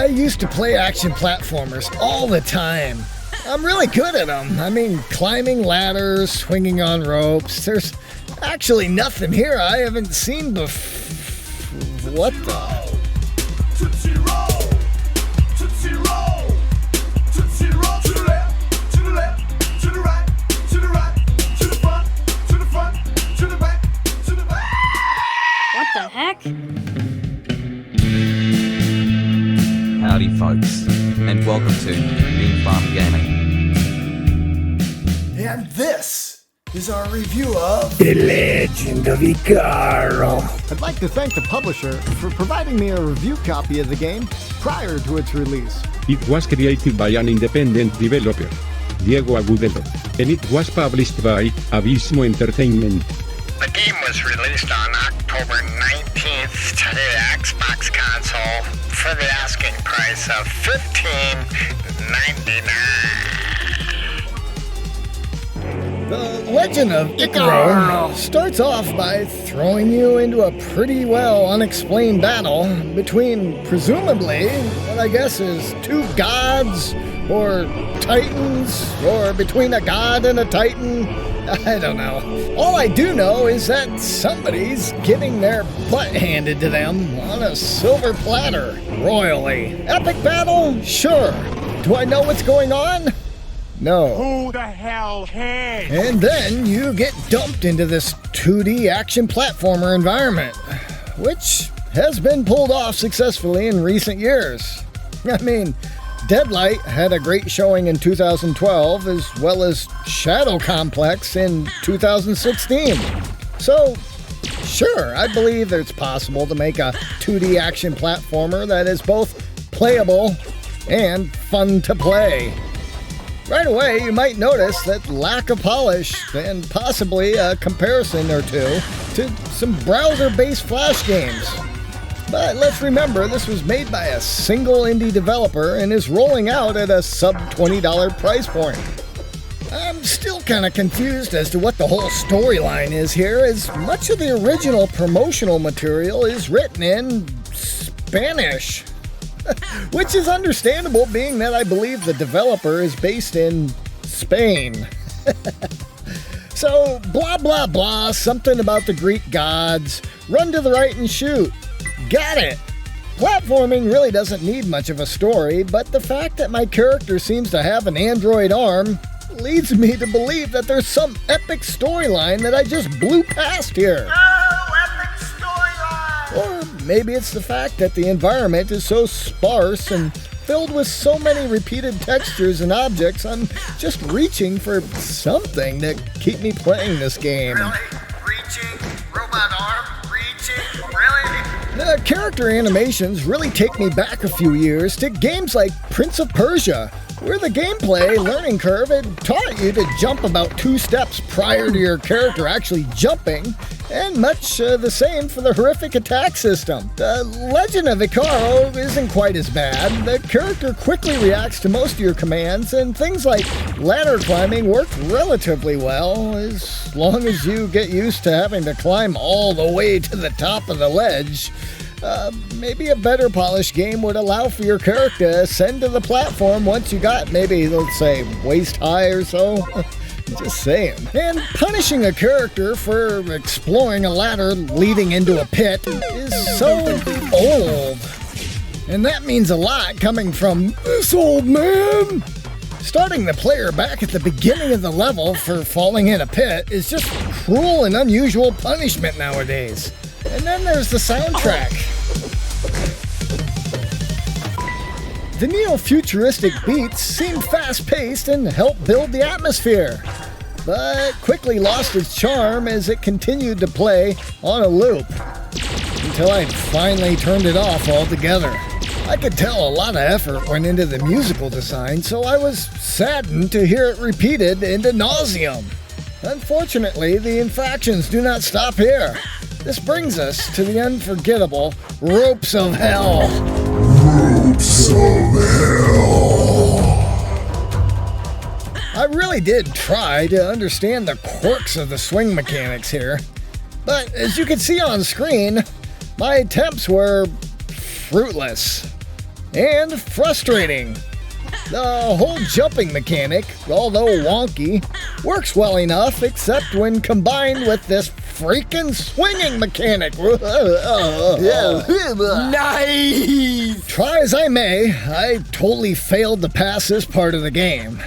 I used to play action platformers all the time. I'm really good at them. I mean, climbing ladders, swinging on ropes. There's actually nothing here I haven't seen before. What the? What the heck? Howdy folks, and welcome to Bean Farm Gaming. And this is our review of The Legend of Icaro. I'd like to thank the publisher for providing me a review copy of the game prior to its release. It was created by an independent developer, Diego Agudelo, and it was published by Abyzzmo Entertainment. The game was released on October 19th to the Xbox console for the asking price of $15.99. The Legend of Icaro starts off by throwing you into a pretty well unexplained battle between presumably what I guess is two gods or titans, or between a god and a titan. I don't know. All I do know is that somebody's getting their butt handed to them on a silver platter, royally. Epic battle? Sure. Do I know what's going on? No. Who the hell cares? And then you get dumped into this 2D action platformer environment, which has been pulled off successfully in recent years. I mean, Deadlight had a great showing in 2012, as well as Shadow Complex in 2016. So, sure, I believe it's possible to make a 2D action platformer that is both playable and fun to play. Right away, you might notice that lack of polish and possibly a comparison or two to some browser-based Flash games. But let's remember, this was made by a single indie developer and is rolling out at a sub-$20 price point. I'm still kind of confused as to what the whole storyline is here, as much of the original promotional material is written in Spanish. Which is understandable, being that I believe the developer is based in Spain. So, blah blah blah, something about the Greek gods, run to the right and shoot. Got it! Platforming really doesn't need much of a story, but the fact that my character seems to have an android arm leads me to believe that there's some epic storyline that I just blew past here. Or maybe it's the fact that the environment is so sparse and filled with so many repeated textures and objects, I'm just reaching for something to keep me playing this game. Really? Reaching? Robot arm? Reaching? Really? The character animations really take me back a few years to games like Prince of Persia, where the gameplay learning curve had taught you to jump about 2 steps prior to your character actually jumping, and much the same for the horrific attack system. The Legend of Icaro isn't quite as bad. The character quickly reacts to most of your commands, and things like ladder climbing work relatively well, as long as you get used to having to climb all the way to the top of the ledge. Maybe a better polished game would allow for your character to ascend to the platform once you got maybe, let's say, waist high or so. Just saying. And punishing a character for exploring a ladder leading into a pit is so old. And that means a lot coming from this old man. Starting the player back at the beginning of the level for falling in a pit is just cruel and unusual punishment nowadays. And then there's the soundtrack. The neo-futuristic beats seemed fast-paced and helped build the atmosphere, but quickly lost its charm as it continued to play on a loop, until I finally turned it off altogether. I could tell a lot of effort went into the musical design, so I was saddened to hear it repeated into nauseam. Unfortunately, the infractions do not stop here. This brings us to the unforgettable Ropes of Hell. Ropes of Hell. I really did try to understand the quirks of the swing mechanics here, but as you can see on screen, my attempts were fruitless. and frustrating. The whole jumping mechanic, although wonky, works well enough except when combined with this freaking swinging mechanic. Nice! Try as I may, I totally failed to pass this part of the game.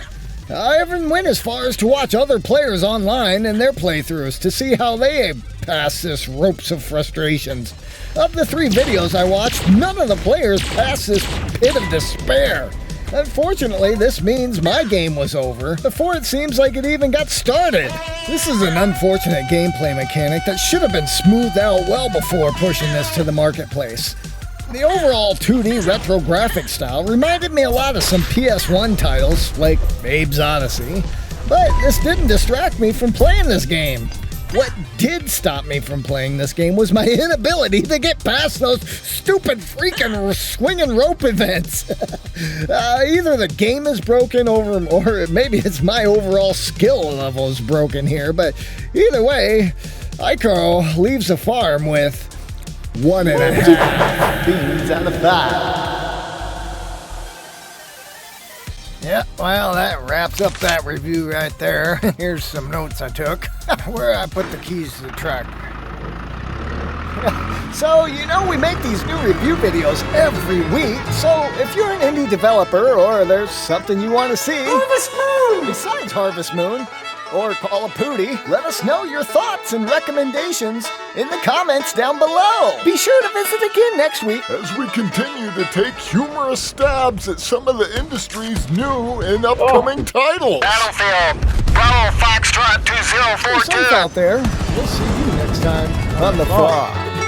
I even went as far as to watch other players online and their playthroughs to see how they pass this ropes of frustrations. Of the 3 videos I watched, none of the players passed this pit of despair. Unfortunately, this means my game was over before it seems like it even got started. This is an unfortunate gameplay mechanic that should have been smoothed out well before pushing this to the marketplace. The overall 2D retro graphic style reminded me a lot of some PS1 titles, like Abe's Odyssey, but this didn't distract me from playing this game. What did stop me from playing this game was my inability to get past those stupid freaking swinging rope events. Either the game is broken or maybe it's my overall skill level is broken here, but either way, Icaro leaves the farm with 1.5 beans out of 5. Yeah, well, that wraps up that review right there. Here's some notes I took. Where I put the keys to the tractor. So, we make these new review videos every week, so if you're an indie developer or there's something you want to see besides Harvest Moon, or Call of Pooty, let us know your thoughts and recommendations in the comments down below. Be sure to visit again next week As we continue to take humorous stabs at some of the industry's new and upcoming titles. Battlefield, Bravo Foxtrot Stay 2042. safe out there. We'll see you next time on the farm.